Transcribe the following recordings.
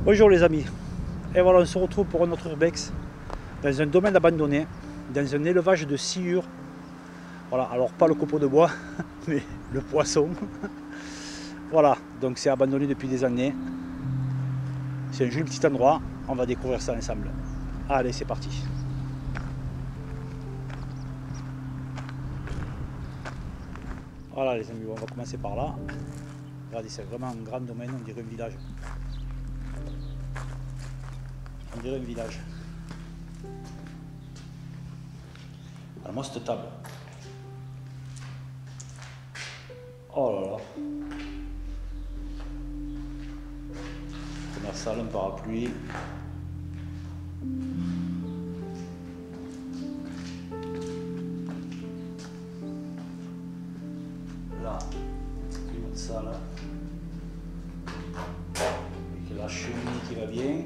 Bonjour les amis, et voilà on se retrouve pour un autre urbex dans un domaine abandonné, dans un élevage de sciure. Voilà, alors pas le copeau de bois, mais le poisson. Voilà, donc c'est abandonné depuis des années. C'est un joli petit endroit, on va découvrir ça ensemble. Allez, c'est parti. Voilà les amis, on va commencer par là. Regardez, c'est vraiment un grand domaine, on dirait un village. On dirait un village. Alors moi cette table. Oh là là. Première salle, un parapluie. Là, une autre salle. Avec la cheminée qui va bien.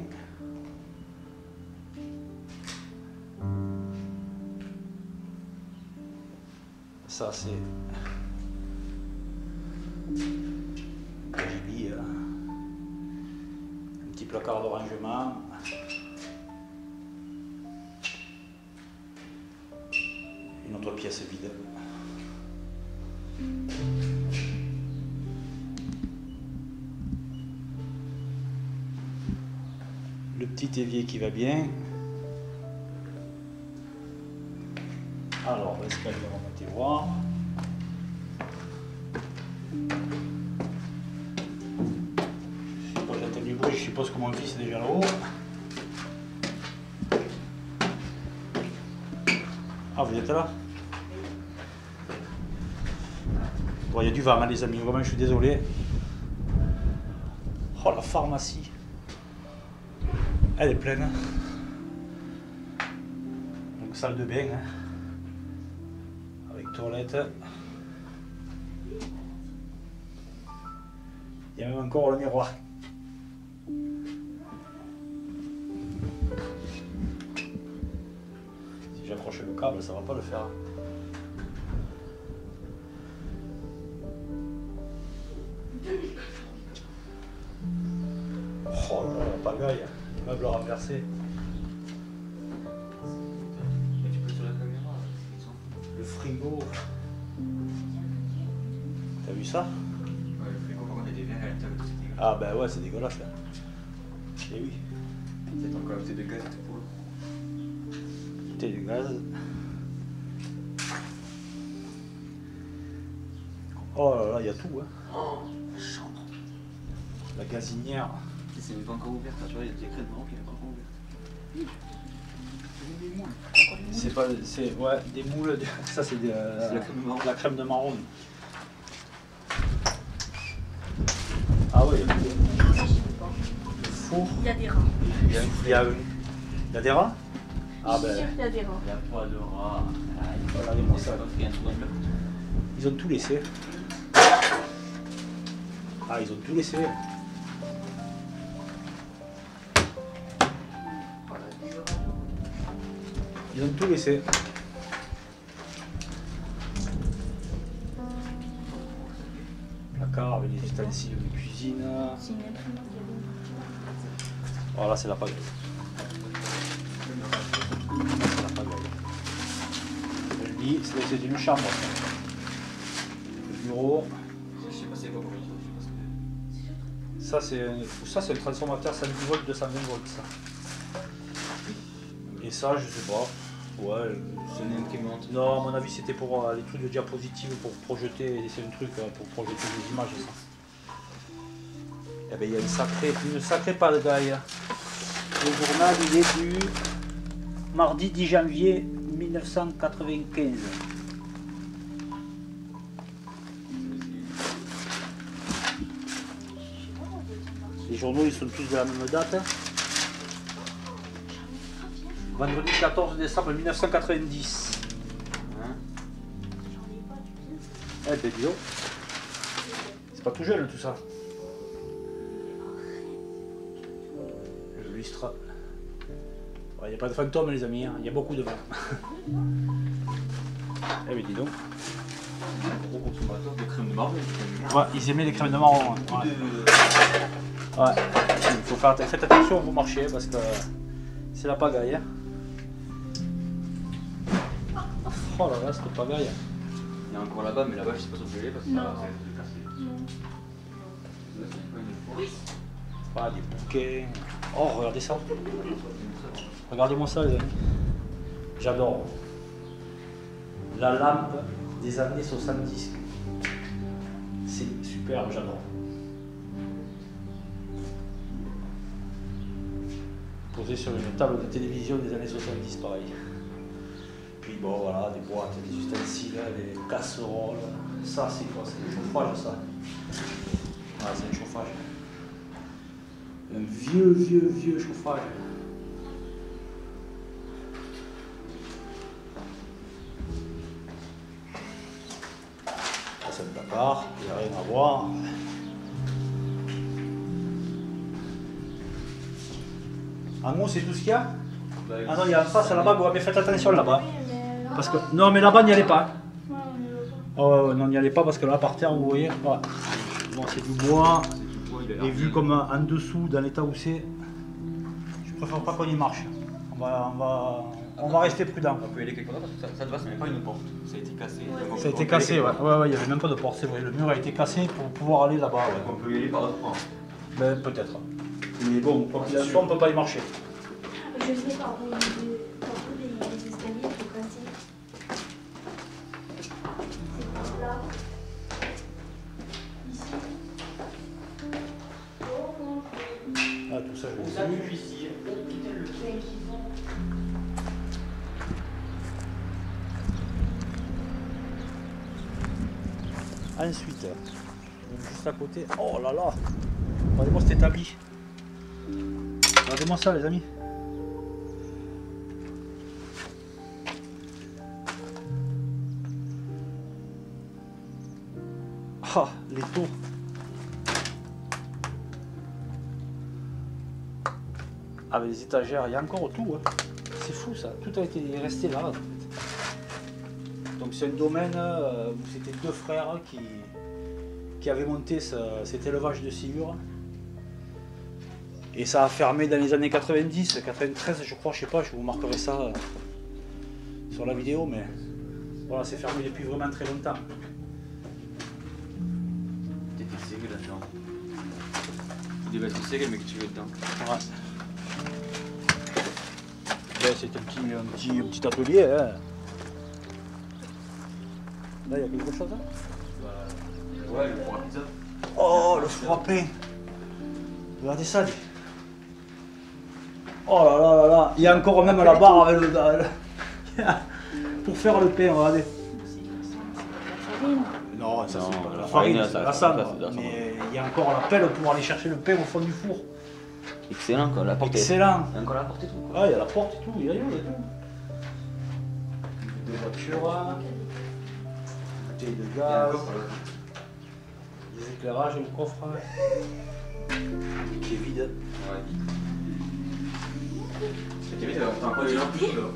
Ça c'est KGB, un petit placard de rangement, une autre pièce vide. Le petit évier qui va bien. Alors, l'escalier, on va monter voir. Je sais pas, j'entends du bruit, je suppose que mon fils est déjà là-haut. Ah, vous êtes là? Bon, il y a du vent, hein, les amis, vraiment, je suis désolé. Oh, la pharmacie. Elle est pleine. Donc, salle de bain. Hein. Toilette. Il y a même encore le miroir. Si j'accroche le câble, ça va pas le faire. Oh là là, la pagaille, meuble renversé. Le frigo. T'as vu ça? Ouais, le frigo, quand on était bien à l'intérieur, c'est dégueulasse. Ah ben ouais, c'est dégueulasse là. Et oui. Peut-être encore bouteille de gaz et tout pour le Bouteille de gaz. Oh là là, il y a tout hein. Oh, la chambre. La gazinière. C'est même pas encore ouvert, tu vois, il y a des crèmes marron qui n'est pas encore ouvert. C'est pas, c'est ouais, des moules. Ça c'est la crème de marron. La crème de marron. Ah ouais, il y a tout. Le four. Il y a des rats. Il y a des rats. Ah Je suis sûre ben. qu'il y a des rats. Il n'y a pas de rat. Regardez-moi ça. Il y a un trou dans le bloc. Ils ont tout laissé. Ah, ils ont tout laissé. Ils ont tout laissé. Placard avec les ustensiles de cuisine. C'est une imprimante. Voilà, c'est la pagaille. C'est la pagaille. Le lit, c'est une chambre. Le bureau. Je sais pas c'est quoi pour une chose, Ça, c'est un transformateur 110 volts, 220 volts. Ça. Et ça, je sais pas. Ouais, c'est une imprimante. non, à mon avis, c'était pour les trucs de diapositives pour projeter. C'est un truc pour projeter des images, ça. Eh bien, il y a une sacrée pagaille. Le journal, il est du mardi 10 janvier 1995. Les journaux, ils sont tous de la même date. Vendredi 14 décembre 1990. Hein? Eh ben dis donc. C'est pas tout jeune tout ça. Le lustre. Il n'y a pas de fantôme les amis, il y a beaucoup de vent. Eh ben dis donc. Gros consommateur de crème de marron. Ouais, ils aimaient les crèmes de marron. Ouais. Ouais. Il faut faire faites attention au marché parce que c'est la pagaille. Hein. Oh là là, c'est la pagaille. Il y a encore là-bas, mais là-bas je sais pas si on peut y aller parce que ça va être cassé. Ah, des bouquets. Oh, regardez ça. Regardez-moi ça, les amis. J'adore. La lampe des années 70. C'est super, j'adore. Posé sur une table de télévision des années 70, pareil. Puis bon, voilà, des boîtes, des ustensiles, des casseroles. Ça, c'est quoi? C'est le chauffage, ça. Ah, c'est le chauffage. Un vieux chauffage. Ça, c'est le placard, il n'y a rien à voir. En gros, c'est tout ce qu'il y a? Ah non, il y a en face là-bas, mais faites attention là-bas. Parce que... Non, mais là-bas, n'y allez pas. Oh, non, n'y allez pas parce que là, par terre, vous voyez. Ouais. Bon, c'est du bois. Et vu comme en dessous, dans l'état où c'est, je préfère pas qu'on y marche. On va rester prudent. On peut y aller quelque part parce que ça de base, ce n'est pas une porte. Ça a été cassé. Donc Ça a été cassé, ouais. Ouais, il n'y avait même pas de porte, c'est vrai. Le mur a été cassé pour pouvoir aller là-bas. Ouais. On peut y aller par d'autres points. Ben, peut-être. Mais bon, quoi qu'il en soit, on ne peut pas y marcher. Je sais pas, les escaliers, il faut passer. C'est là. Ici. Ah, tout ça, je Ça, l'ai vu. depuis ici. Ensuite, juste à côté. Oh là là! Regardez-moi cet établi. Regardez-moi ça, les amis. Ah, les taux. Avec les étagères, il y a encore tout. Hein. C'est fou ça, tout a été resté là. En fait. Donc c'est un domaine où c'était deux frères qui avaient monté cet élevage de sciure. Et ça a fermé dans les années 90, 93 je crois, je sais pas, je vous marquerai ça sur la vidéo, mais voilà, c'est fermé depuis vraiment très longtemps. T'étais serré là-dedans. Tu devais être serré, mais que tu veux dedans. Ouais. Ouais, c'était un petit atelier. Hein. Là, il y a quelque chose. Hein. Ouais, le four à pizza. Oh, le four à pain. Regardez ça. Oh là là là là. Il y a encore même la barre avec pour faire le pain, regardez. Non, ça c'est pas la farine, c'est la cendre. Mais il y a encore la pelle pour aller chercher le pain au fond du four. Excellent quoi, la porte. Excellent. Il y a encore la porte et tout. Ah, il y a la porte et tout, il y a tout. Des voitures, bouteilles de gaz, des éclairages, le coffre qui est vide. Ouais. C'est vite, t'as encore des gens plus là.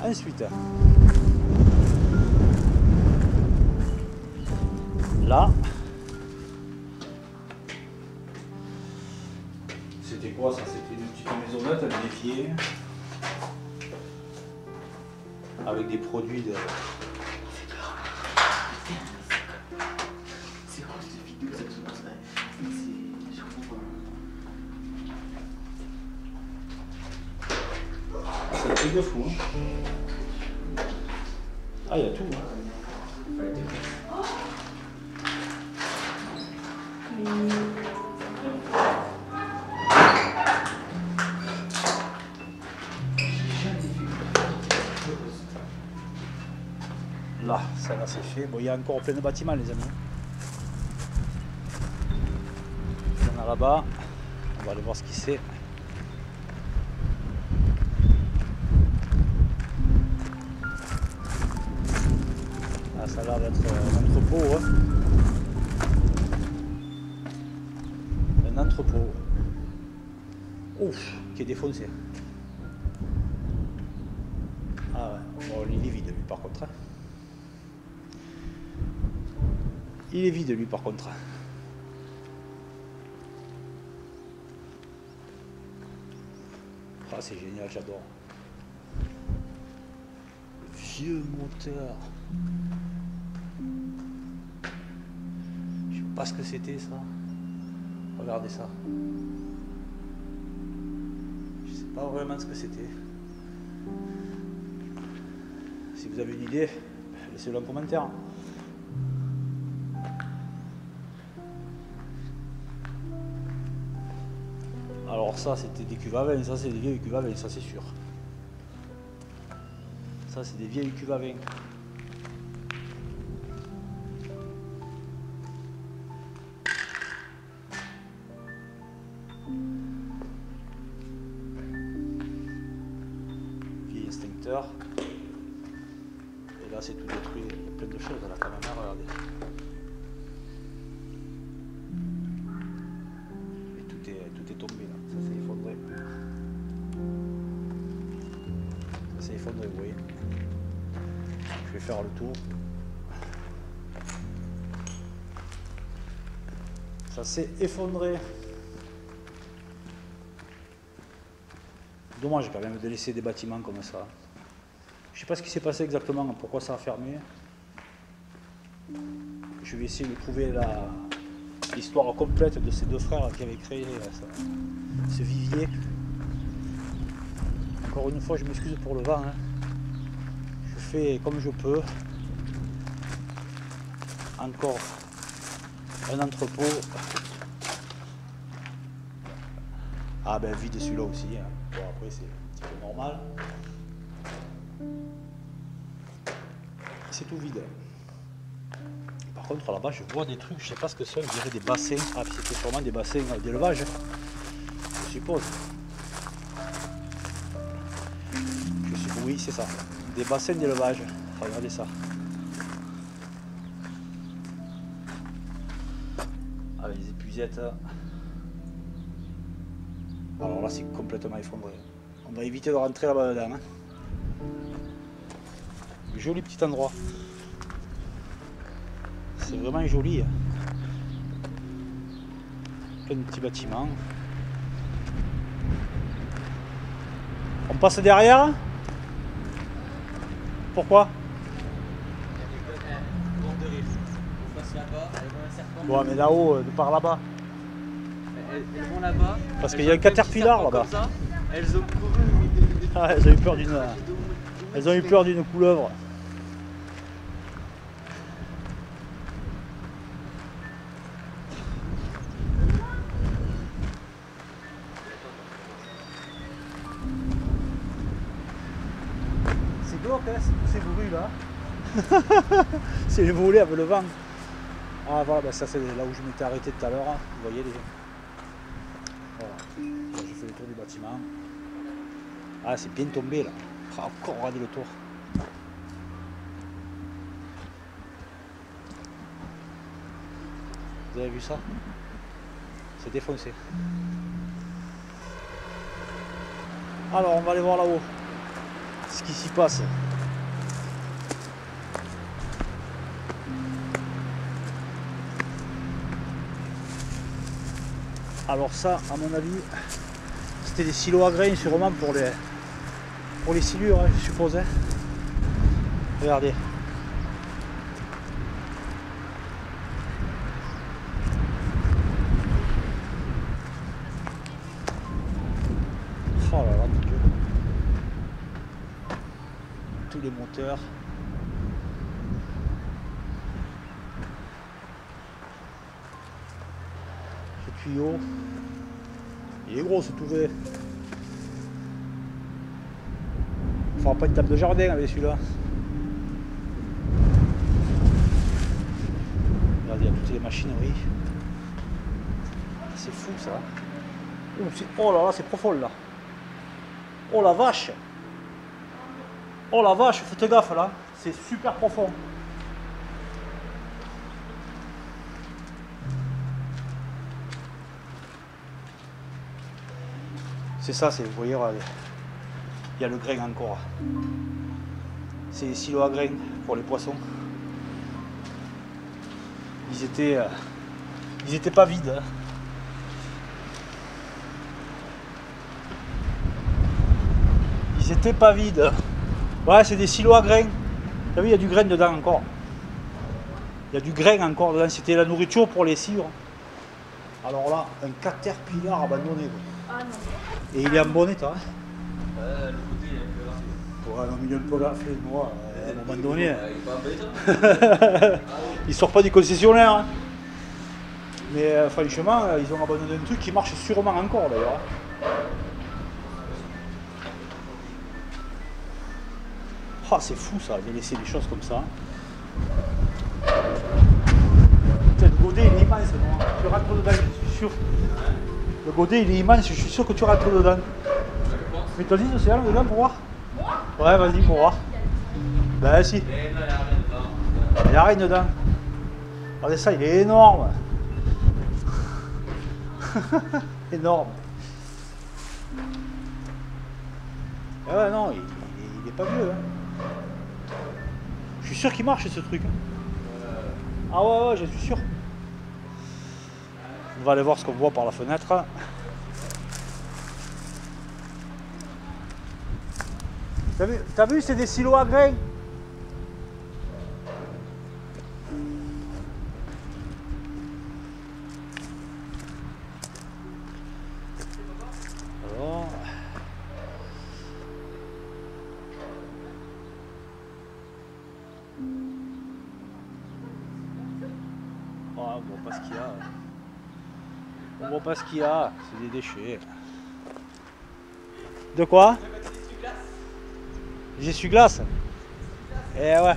Ensuite, là, c'était quoi ça? C'était une petite maisonnette avec des pieds, avec des produits de... C'est quoi cette vidéo? C'est un truc de fou. Hein. Ah, il y a tout. Hein. Là, ça là c'est fait. Bon, il y a encore plein de bâtiments, les amis. Il y en a là-bas. On va aller voir ce qui c'est. Ça a l'air d'être un entrepôt. Hein. Un entrepôt. Ouf, qui est défoncé. Ah ouais, bon, il est vide lui par contre. Hein. Il est vide lui par contre. Ah c'est génial, j'adore. Vieux moteur. Je sais pas ce que c'était ça. Regardez ça. Je sais pas vraiment ce que c'était. Si vous avez une idée, laissez-le en commentaire. Alors ça c'était des cuves à vin, ça c'est des vieilles cuves à vin, ça c'est sûr. Ça c'est des vieilles cuves à vin. Vieil extincteur. Et là c'est tout détruit, il y a plein de choses là quand même, regardez. Tout est tombé là, ça s'est effondré. Ça s'est effondré, vous voyez. Je vais faire le tour. Ça s'est effondré. Dommage quand même de laisser des bâtiments comme ça. Je sais pas ce qui s'est passé exactement, pourquoi ça a fermé. Je vais essayer de trouver l'histoire complète de ces deux frères qui avaient créé ce vivier. Encore une fois, je m'excuse pour le vent. Hein. Je fais comme je peux. Encore un entrepôt. Ah ben vide celui-là aussi. Hein. Bon après c'est un petit peu normal. C'est tout vide. Par contre là-bas je vois des trucs, je sais pas ce que c'est, on dirait des bassins. Ah c'était sûrement des bassins d'élevage, je suppose. Oui c'est ça, des bassins d'élevage. Regardez ça. Avec des épuisettes. Alors là c'est complètement effondré. On va éviter de rentrer là-bas dedans. Hein. Joli petit endroit. C'est vraiment joli. Plein de petits bâtiments. On passe derrière. Pourquoi? Bon mais là-haut, par là-bas. Elles vont là-bas. Parce qu'il y a un caterpillar là-bas. Elles ont couru. Ah, elles ont eu peur d'une. Elles ont eu peur d'une couleuvre. C'est glauque, hein, tous ces bruits là. C'est les volets avec le vent. Ah voilà, ben ça c'est là où je m'étais arrêté tout à l'heure. Hein. Vous voyez les. Voilà. J'ai fait le tour du bâtiment. Ah c'est bien tombé là. Ah, encore regardez le tour. Vous avez vu ça? C'est défoncé. Alors on va aller voir là-haut ce qui s'y passe. Alors ça, à mon avis, c'était des silos à grains sûrement pour les silures, hein, je suppose. Hein. Regardez. Oh là là, mon Dieu. Tous les moteurs. Ce tuyau. Il est gros ce touvet. Il faudra pas une table de jardin avec celui-là. Regardez, il y a toutes les machineries. C'est fou ça. Oh là là, c'est profond là. Oh la vache. Oh la vache, faites gaffe là. C'est super profond. C'est ça, vous voyez, il y a le grain encore. C'est les silos à grains pour les poissons. Ils étaient pas vides. Hein. Ils étaient pas vides. Ouais, c'est des silos à grains. T'as vu, il y a du grain dedans encore. Il y a du grain encore dedans. C'était la nourriture pour les sires. Alors là, un caterpillar abandonné. Ah non. Et il est en bon état. Hein. Le côté il est un peu raflé. Ouais, non, mais il est un peu raflé, moi. À un moment donné. Il est pas embêtant. Il sort pas du concessionnaire. Hein. Mais franchement, ils ont abandonné un truc qui marche sûrement encore d'ailleurs. Ah, c'est fou ça, de laisser des choses comme ça. Putain, le godet il est immense, non? Tu rentres dedans, je suis sûr. Le godet il est immense, je suis sûr que tu rentres dedans. Mais t'as dit Océane dedans pour voir? Ouais, vas-y pour voir. Ben si. Il n'y a rien dedans. Regardez ça, il est énorme. Énorme. Ah ouais, non, il est pas vieux. Hein. Je suis sûr qu'il marche ce truc. Ah ouais, je suis sûr. On va aller voir ce qu'on voit par la fenêtre. T'as vu, c'est des silos à grains. Alors... Oh, on voit pas ce qu'il y a. On voit pas ce qu'il y a. C'est des déchets. De quoi? J'essuie-glace. Eh ouais.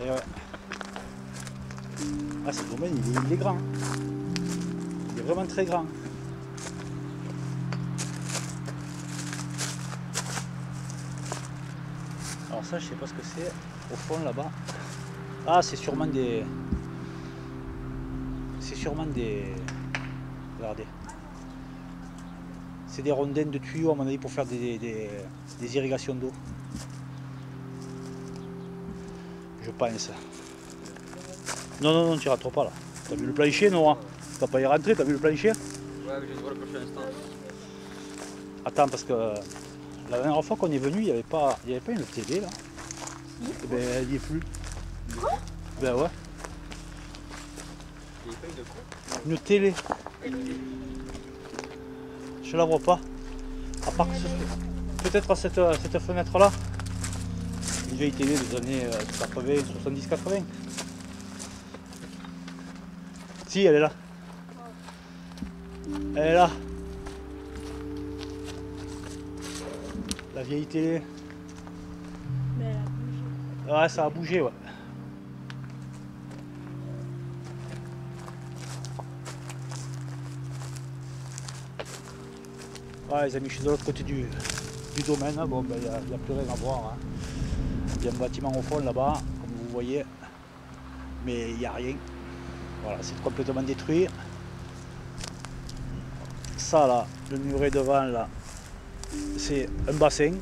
Eh ouais. Ah, ce domaine, il est grand. Il est vraiment très grand. Alors ça, je sais pas ce que c'est. Au fond, là-bas. Ah, c'est sûrement des... C'est sûrement des... Regardez. C'est des rondins de tuyaux, à mon avis, pour faire des irrigations d'eau. Je pense. Non, tu rentres pas là. T'as vu le plancher, non? T'as pas y rentrer, t'as vu le plancher? Ouais, mais je vois le prochain instant. Attends, parce que la dernière fois qu'on est venu, il n'y avait pas une télé là. Et ben, il n'y est plus. Ben ouais. Il n'y a pas eu de quoi? Une télé. Je la vois pas. À part que peut-être à cette fenêtre là. Une vieille télé des années 80, 70, 80. Si, elle est là. Elle est là. La vieille télé. Mais elle a bougé. Ouais, ça a bougé, ouais. Ouais, les amis, je suis de l'autre côté du domaine. Bon, ben, il n'y a plus rien à voir. Hein. Il y a un bâtiment au fond là-bas, comme vous voyez. Mais il n'y a rien. Voilà, c'est complètement détruit. Ça là, le muret devant là, c'est un bassin.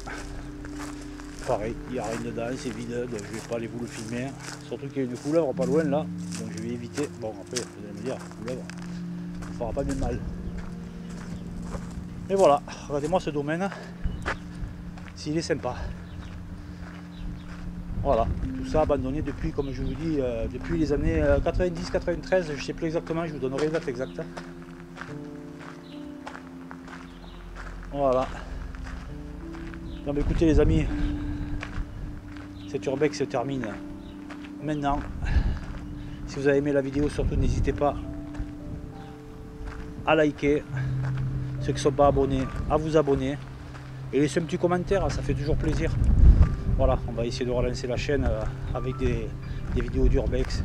Pareil, il n'y a rien dedans, c'est vide, donc je vais pas aller vous le filmer. Surtout qu'il y a une couleuvre pas loin là, donc je vais éviter. Bon, après, vous allez me dire, couleuvre, ça ne fera pas bien mal. Et voilà, regardez-moi ce domaine, s'il est sympa. Voilà, tout ça abandonné depuis, comme je vous dis, depuis les années 90-93, je ne sais plus exactement, je vous donnerai la date exacte. Voilà. Non mais écoutez les amis, cet urbex se termine maintenant. Si vous avez aimé la vidéo, surtout n'hésitez pas à liker. Ceux qui ne sont pas abonnés, à vous abonner. Et laissez un petit commentaire, ça fait toujours plaisir. Voilà, on va essayer de relancer la chaîne avec des vidéos d'urbex.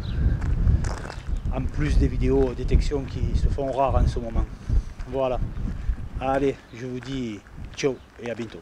En plus des vidéos détection qui se font rares en ce moment. Voilà. Allez, je vous dis ciao et à bientôt.